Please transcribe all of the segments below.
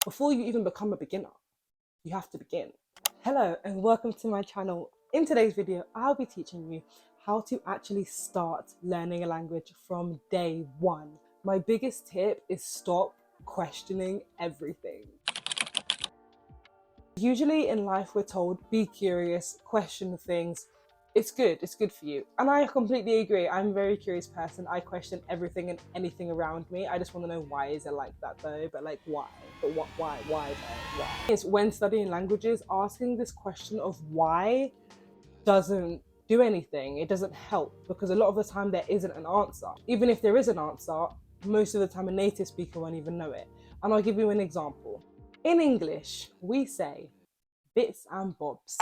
Before you even become a beginner, you have to begin. Hello and welcome to my channel. In today's video, I'll be teaching you how to actually start learning a language from day one. My biggest tip is stop questioning everything. Usually in life, we're told, be curious, question things. It's good for you. And I completely agree. I'm a very curious person. I question everything and anything around me. I just want to know, why is it like that though? But like, why? But what, why though? Why? It's when studying languages, asking this question of why doesn't do anything. It doesn't help because a lot of the time there isn't an answer. Even if there is an answer, most of the time a native speaker won't even know it. And I'll give you an example. In English, we say bits and bobs.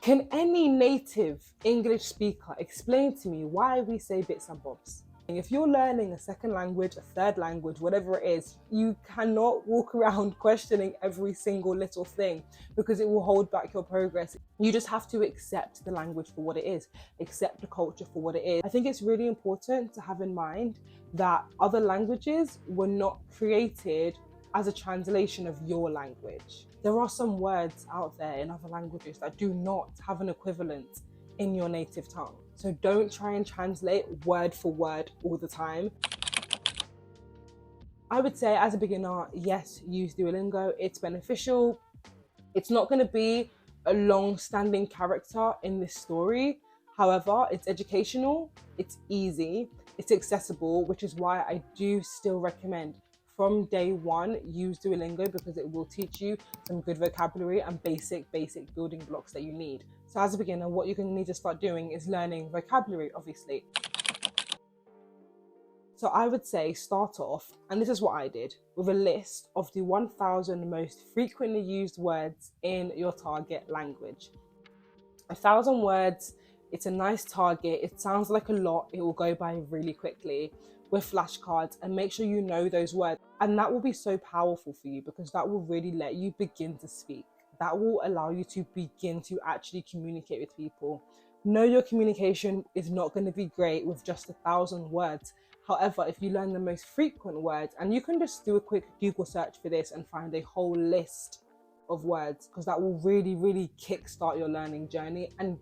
Can any native English speaker explain to me why we say bits and bobs? If you're learning a second language, a third language, whatever it is, you cannot walk around questioning every single little thing because it will hold back your progress. You just have to accept the language for what it is, accept the culture for what it is. I think it's really important to have in mind that other languages were not created as a translation of your language. There are some words out there in other languages that do not have an equivalent in your native tongue. So don't try and translate word for word all the time. I would say as a beginner, yes, use Duolingo. It's beneficial. It's not going to be a long-standing character in this story. However, it's educational, it's easy, it's accessible, which is why I do still recommend from day one, use Duolingo because it will teach you some good vocabulary and basic building blocks that you need. So as a beginner, what you're going to need to start doing is learning vocabulary, obviously. So I would say start off, and this is what I did, with a list of the 1,000 most frequently used words in your target language. 1,000 words, it's a nice target. It sounds like a lot. It will go by really quickly with flashcards, and make sure you know those words. And that will be so powerful for you because that will really let you begin to speak. That will allow you to begin to actually communicate with people. Know your communication is not going to be great with just 1,000 words. However, if you learn the most frequent words, and you can just do a quick Google search for this and find a whole list of words, because that will really kickstart your learning journey, and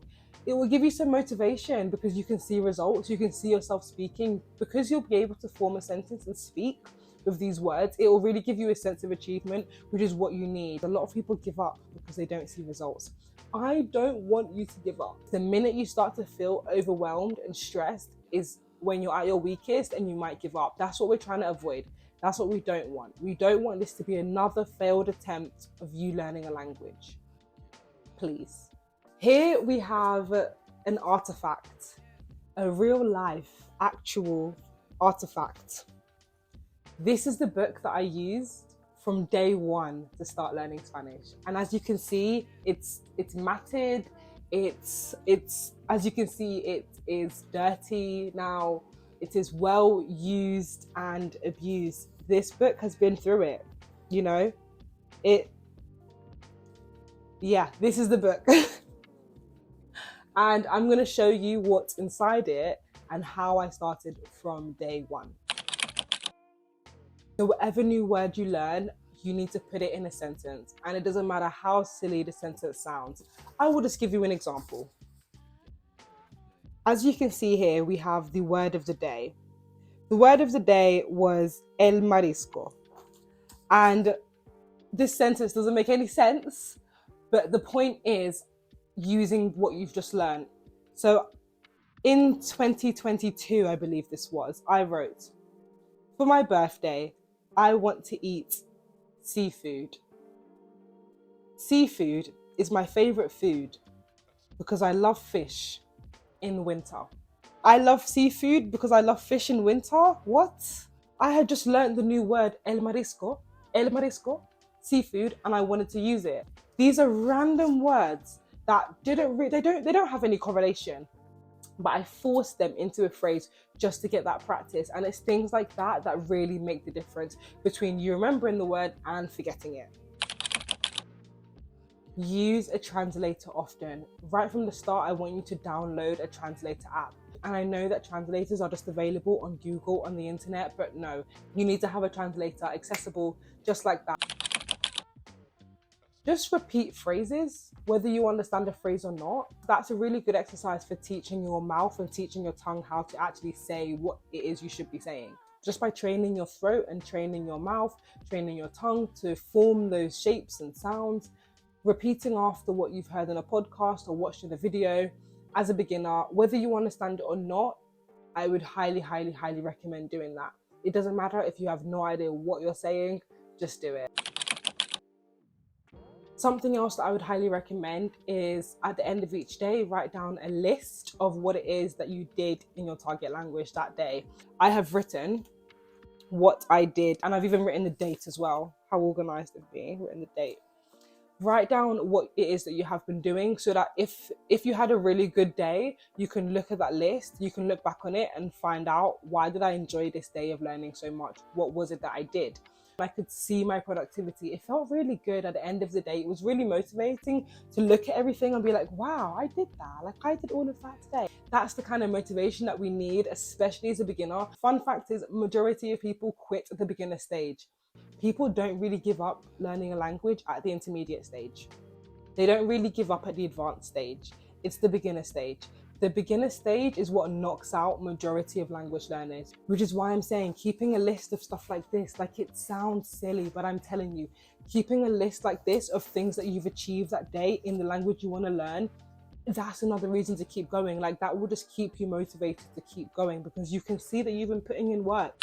it will give you some motivation because you can see results, you can see yourself speaking. Because you'll be able to form a sentence and speak with these words, it will really give you a sense of achievement, which is what you need. A lot of people give up because they don't see results. I don't want you to give up. The minute you start to feel overwhelmed and stressed is when you're at your weakest and you might give up. That's what we're trying to avoid. That's what we don't want. We don't want this to be another failed attempt of you learning a language. Please. Here we have an artifact, a real life, actual artifact. This is the book that I used from day one to start learning Spanish. And as you can see, it's matted. It's as you can see, it is dirty now. It is well used and abused. This book has been through it, you know. Yeah, this is the book. And I'm going to show you what's inside it and how I started from day one. So whatever new word you learn, you need to put it in a sentence. And it doesn't matter how silly the sentence sounds. I will just give you an example. As you can see here, we have the word of the day. The word of the day was el marisco. And this sentence doesn't make any sense, but the point is using what you've just learned. So in 2022, I believe this was, I wrote, for my birthday, I want to eat seafood. Seafood is my favorite food because I love fish in winter. I love seafood because I love fish in winter? What? I had just learned the new word el marisco, seafood, and I wanted to use it. These are random words that they don't have any correlation, but I forced them into a phrase just to get that practice. And it's things like that that really make the difference between you remembering the word and forgetting it. Use a translator often. Right from the start, I want you to download a translator app. And I know that translators are just available on Google, on the internet, but no, you need to have a translator accessible just like that. Just repeat phrases, whether you understand a phrase or not. That's a really good exercise for teaching your mouth and teaching your tongue how to actually say what it is you should be saying. Just by training your throat and training your mouth, training your tongue to form those shapes and sounds, repeating after what you've heard in a podcast or watched in a video. As a beginner, whether you understand it or not, I would highly, highly, highly recommend doing that. It doesn't matter if you have no idea what you're saying, just do it. Something else that I would highly recommend is at the end of each day, write down a list of what it is that you did in your target language that day. I have written what I did, and I've even written the date as well. How organized of me, written the date. Write down what it is that you have been doing so that if you had a really good day, you can look at that list, you can look back on it and find out, why did I enjoy this day of learning so much? What was it that I did? I could see my productivity. It felt really good at the end of the day. It was really motivating to look at everything and be like, wow, I did that. Like, I did all of that today. That's the kind of motivation that we need, especially as a beginner. Fun fact is, majority of people quit at the beginner stage. People don't really give up learning a language at the intermediate stage. They don't really give up at the advanced stage. It's the beginner stage. The beginner stage is what knocks out majority of language learners, which is why I'm saying keeping a list of stuff like this, like it sounds silly, but I'm telling you, keeping a list like this of things that you've achieved that day in the language you want to learn, that's another reason to keep going. Like, that will just keep you motivated to keep going because you can see that you've been putting in work.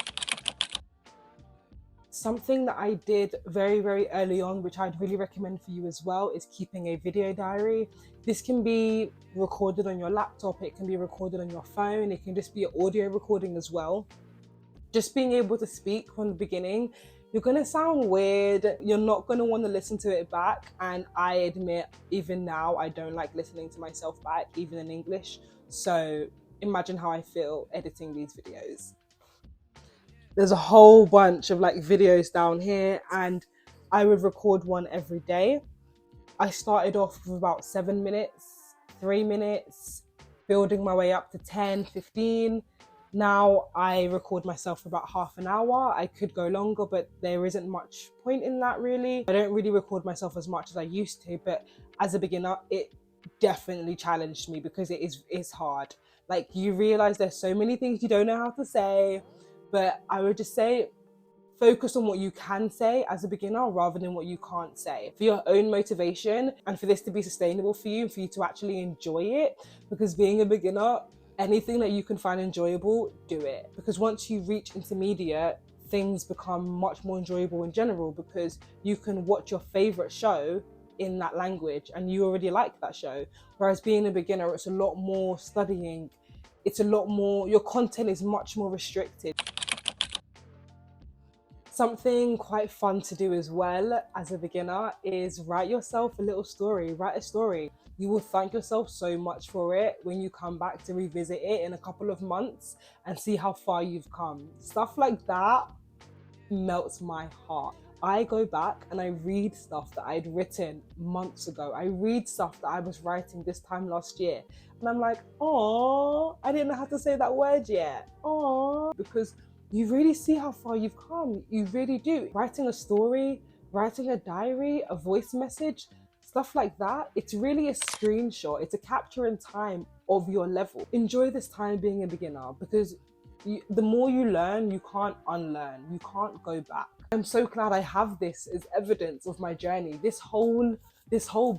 Something that I did very, very early on, which I'd really recommend for you as well, is keeping a video diary. This can be recorded on your laptop, it can be recorded on your phone, it can just be an audio recording as well. Just being able to speak from the beginning, you're gonna sound weird, you're not gonna want to listen to it back, and I admit, even now, I don't like listening to myself back, even in English. So imagine how I feel editing these videos. There's a whole bunch of like videos down here, and I would record one every day. I started off with about 7 minutes, 3 minutes, building my way up to 10, 15. Now I record myself for about half an hour. I could go longer, but there isn't much point in that really. I don't really record myself as much as I used to, but as a beginner, it definitely challenged me because it's hard. Like, you realize there's so many things you don't know how to say. But I would just say, focus on what you can say as a beginner rather than what you can't say, for your own motivation and for this to be sustainable for you, for you to actually enjoy it. Because being a beginner, anything that you can find enjoyable, do it. Because once you reach intermediate, things become much more enjoyable in general because you can watch your favorite show in that language and you already like that show. Whereas being a beginner, it's a lot more studying. It's a lot more, your content is much more restricted. Something quite fun to do as well as a beginner is write yourself a little story, write a story. You will thank yourself so much for it when you come back to revisit it in a couple of months and see how far you've come. Stuff like that melts my heart. I go back and I read stuff that I'd written months ago. I read stuff that I was writing this time last year. And I'm like, oh, I didn't know how to say that word yet. Oh, because you really see how far you've come. You really do. Writing a story, writing a diary, a voice message, stuff like that. It's really a screenshot. It's a capture in time of your level. Enjoy this time being a beginner because the more you learn, you can't unlearn. You can't go back. I'm so glad I have this as evidence of my journey. This whole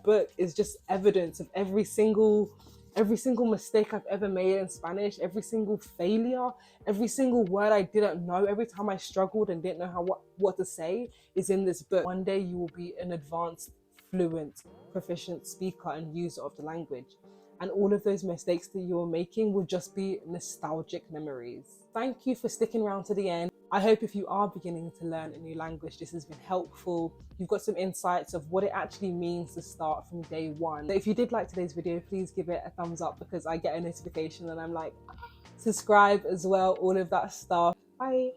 book is just evidence of every single mistake I've ever made in Spanish, every single failure, every single word I didn't know, every time I struggled and didn't know what to say is in this book. One day you will be an advanced, fluent, proficient speaker and user of the language. And all of those mistakes that you're making will just be nostalgic memories. Thank you for sticking around to the end. I hope if you are beginning to learn a new language, this has been helpful. You've got some insights of what it actually means to start from day one. So if you did like today's video, please give it a thumbs up because I get a notification and I'm like, subscribe as well, all of that stuff. Bye.